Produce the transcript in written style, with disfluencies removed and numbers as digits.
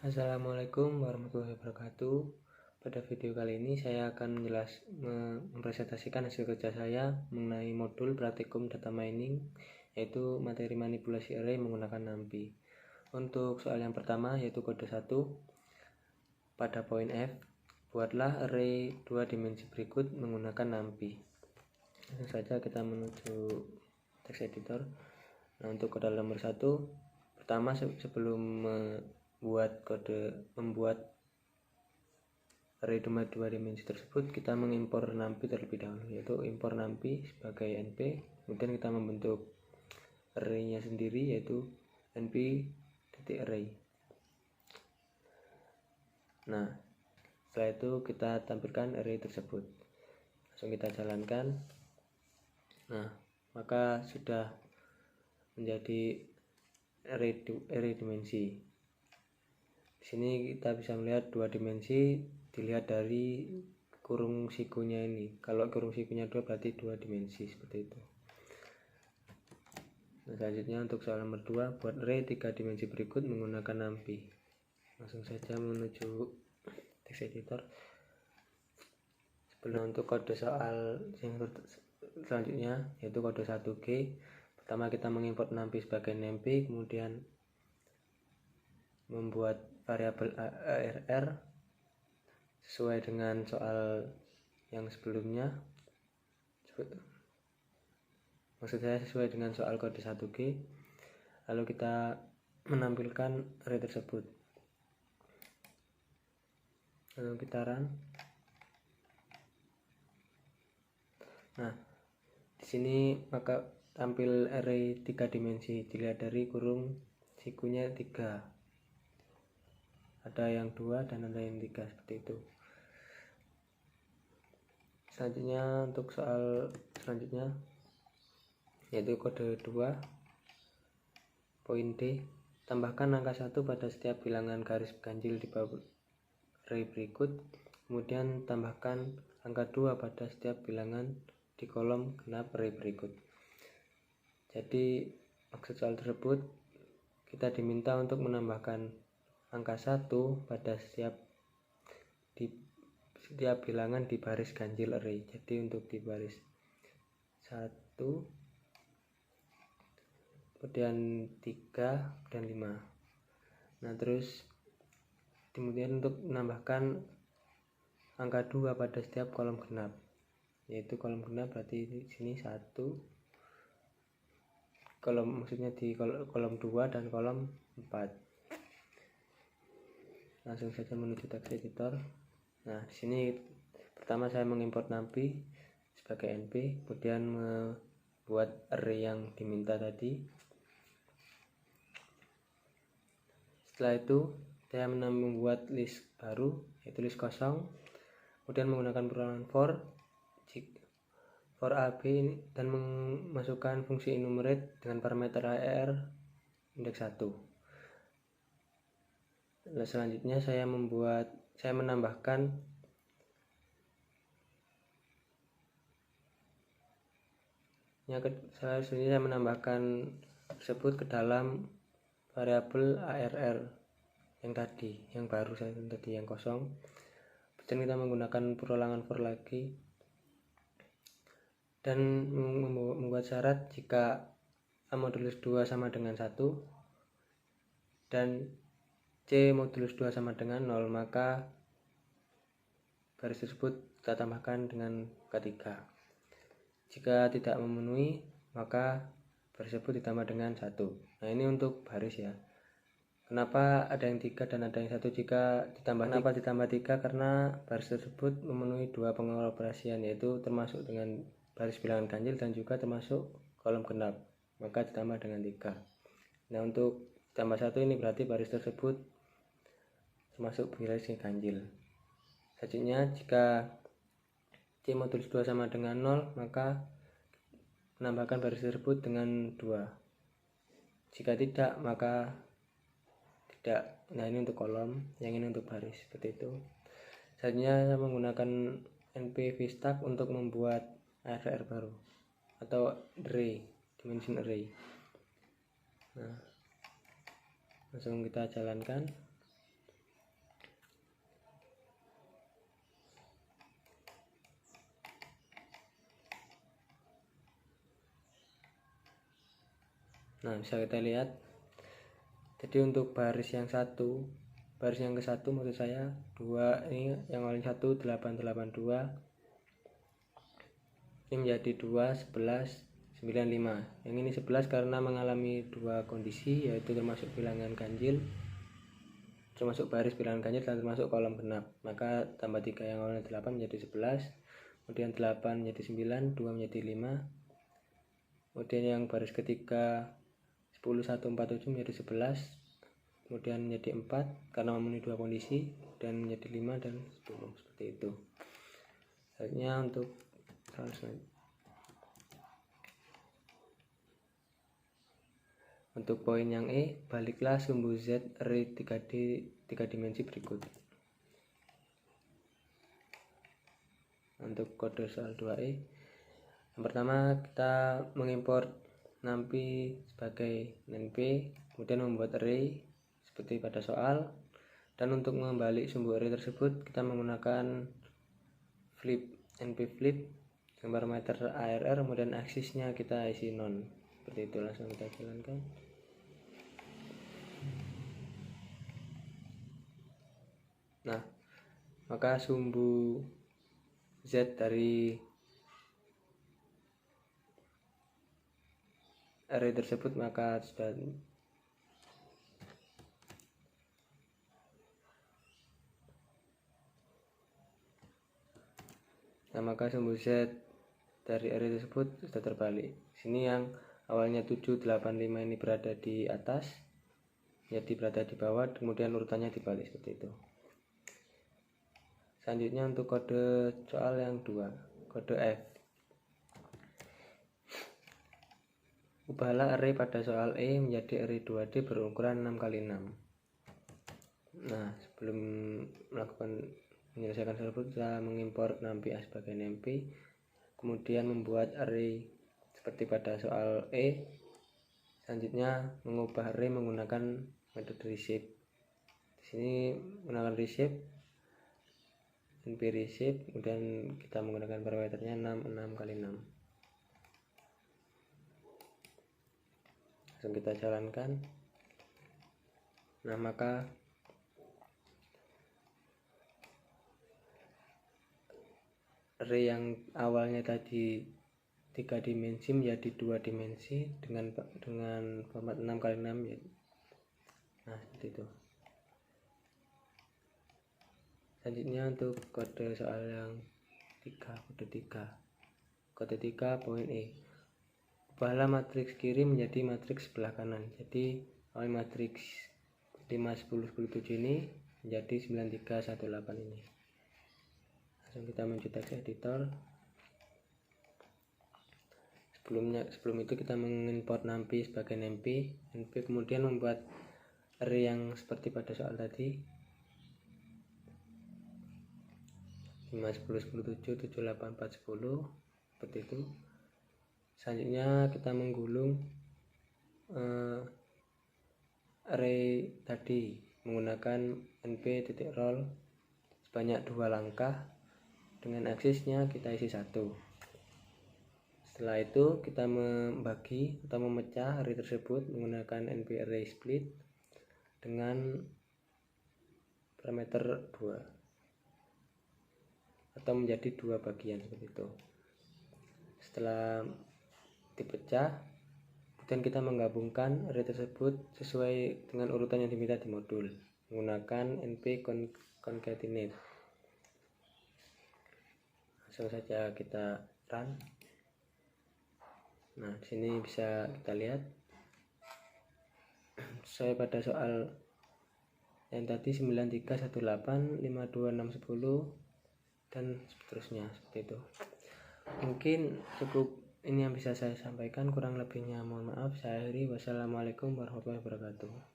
Assalamualaikum warahmatullahi wabarakatuh. Pada video kali ini saya akan mempresentasikan hasil kerja saya mengenai modul praktikum data mining, yaitu materi manipulasi array menggunakan NumPy. Untuk soal yang pertama yaitu kode 1, pada poin F, buatlah array 2 dimensi berikut menggunakan NumPy. Langsung saja kita menuju text editor. Nah, untuk kode nomor 1, pertama sebelum membuat array 2 dimensi tersebut, kita mengimpor NumPy terlebih dahulu, yaitu impor NumPy sebagai np, kemudian kita membentuk array-nya sendiri, yaitu np.array. Nah, setelah itu kita tampilkan array tersebut, langsung kita jalankan. Nah, maka sudah menjadi array dimensi. Di sini kita bisa melihat 2 dimensi dilihat dari kurung sikunya ini. Kalau kurung sikunya 2 berarti 2 dimensi, seperti itu. Nah, selanjutnya untuk soal nomor 2, buat array 3 dimensi berikut menggunakan NumPy. Langsung saja menuju text editor. Sebelum untuk kode soal yang selanjutnya yaitu kode 1G, pertama kita mengimport NumPy sebagai np, kemudian membuat variabel arr sesuai dengan soal yang sebelumnya, maksud saya sesuai dengan soal kode 1G. Lalu kita menampilkan array tersebut, lalu kita run. Nah, di sini maka tampil array 3 dimensi dilihat dari kurung sikunya 3. Ada yang 2 dan ada yang 3, seperti itu. Selanjutnya untuk soal selanjutnya yaitu kode 2 poin D, tambahkan angka 1 pada setiap bilangan garis ganjil di bawah array berikut, kemudian tambahkan angka 2 pada setiap bilangan di kolom genap array berikut. Jadi maksud soal tersebut, kita diminta untuk menambahkan angka 1 pada setiap bilangan di baris ganjil array. Jadi untuk di baris 1, kemudian 3 dan 5. Nah, terus kemudian untuk menambahkan angka 2 pada setiap kolom genap, yaitu kolom genap berarti di sini 1 kolom, maksudnya di kolom 2 dan kolom 4. Langsung saja menuju text editor. Nah, di sini pertama saya mengimport NumPy sebagai np, kemudian membuat array yang diminta tadi. Setelah itu saya membuat list baru, yaitu list kosong, kemudian menggunakan perulangan for ab dan memasukkan fungsi enumerate dengan parameter arr indeks 1. Selanjutnya saya menambahkan tersebut ke dalam variabel arr yang baru yang kosong. Kemudian kita menggunakan perulangan for lagi dan membuat syarat jika A modulus 2 sama dengan 1 dan C modulus 2 sama dengan 0, maka baris tersebut kita tambahkan dengan angka 3. Jika tidak memenuhi, maka baris tersebut ditambah dengan 1. Nah, ini untuk baris ya. Kenapa ada yang 3 dan ada yang 1 jika ditambah? Kenapa ditambah 3? Karena baris tersebut memenuhi 2 pengoperasian, yaitu termasuk dengan baris bilangan ganjil dan juga termasuk kolom genap, maka ditambah dengan 3. Nah, untuk tambah 1 ini berarti baris tersebut termasuk baris ganjil. Selanjutnya jika C modulus 2 sama dengan 0, maka menambahkan baris tersebut dengan 2. Jika tidak, maka tidak. Nah, ini untuk kolom, yang ini untuk baris, seperti itu. Selanjutnya saya menggunakan np vstack untuk membuat arr baru atau array, dimension array. Nah, langsung kita jalankan. Nah, bisa kita lihat. Jadi untuk baris yang ke satu maksud saya 2 ini yang awalnya 1 882 ini menjadi 2 11 95. Yang ini 11 karena mengalami dua kondisi, yaitu termasuk bilangan ganjil, termasuk baris bilangan ganjil dan termasuk kolom genap. Maka tambah 3 yang awalnya 8 menjadi 11, kemudian 8 menjadi 9, 2 menjadi 5. Kemudian yang baris ketiga 10 1 4 7 menjadi 11, kemudian menjadi 4 karena memenuhi dua kondisi, dan menjadi 5 dan 10 seperti itu. Selanjutnya untuk poin yang E, baliklah sumbu Z array 3 dimensi berikut. Untuk kode soal 2E, yang pertama kita mengimport NumPy sebagai NumPy, kemudian membuat array seperti pada soal, dan untuk membalik sumbu array tersebut kita menggunakan npflip dengan parameter arr, kemudian aksisnya kita isi non. Seperti itu, langsung kita jalankan. Nah, maka sumbu Z dari array tersebut maka sudah maka sumbu Z dari array tersebut sudah terbalik. Sini yang awalnya 785 ini berada di atas, jadi berada di bawah, kemudian urutannya dibalik seperti itu. Selanjutnya untuk kode soal yang 2, kode F. Ubahlah array pada soal E menjadi array 2D berukuran 6x6. Nah, sebelum menyelesaikan tersebut, kita mengimport NumPy sebagai NumPy, kemudian membuat array seperti pada soal E. Selanjutnya mengubah array menggunakan metode reshape. Di sini menggunakan reshape, np reshape, kemudian kita menggunakan parameternya 6x6. Langsung kita jalankan. Nah, maka array yang awalnya tadi 3 dimensi menjadi 2 dimensi dengan format 6x6 ya. Nah, seperti itu. Selanjutnya untuk kode soal yang 3, kode 3 poin E. Ubahlah matriks kiri menjadi matriks sebelah kanan. Jadi awal matriks 5 10 10 7 ini menjadi 9 3 1 8 ini. Langsung kita menuju teks editor. Sebelum itu kita mengimport NumPy sebagai NumPy, kemudian membuat array yang seperti pada soal tadi, 5 10 10 7 7 8 4 10 seperti itu. Selanjutnya kita menggulung array tadi menggunakan np.roll sebanyak 2 langkah, dengan aksisnya kita isi 1. Setelah itu kita membagi atau memecah array tersebut menggunakan np array split dengan parameter 2 atau menjadi 2 bagian seperti itu. Setelah dipecah, kemudian kita menggabungkan array tersebut sesuai dengan urutan yang diminta di modul menggunakan np concatenate. Langsung saja kita run. Nah, di sini bisa kita lihat sesuai pada soal yang tadi 9318 52610 dan seterusnya seperti itu. Mungkin cukup ini yang bisa saya sampaikan, kurang lebihnya mohon maaf. Saya akhiri. Wassalamualaikum warahmatullahi wabarakatuh.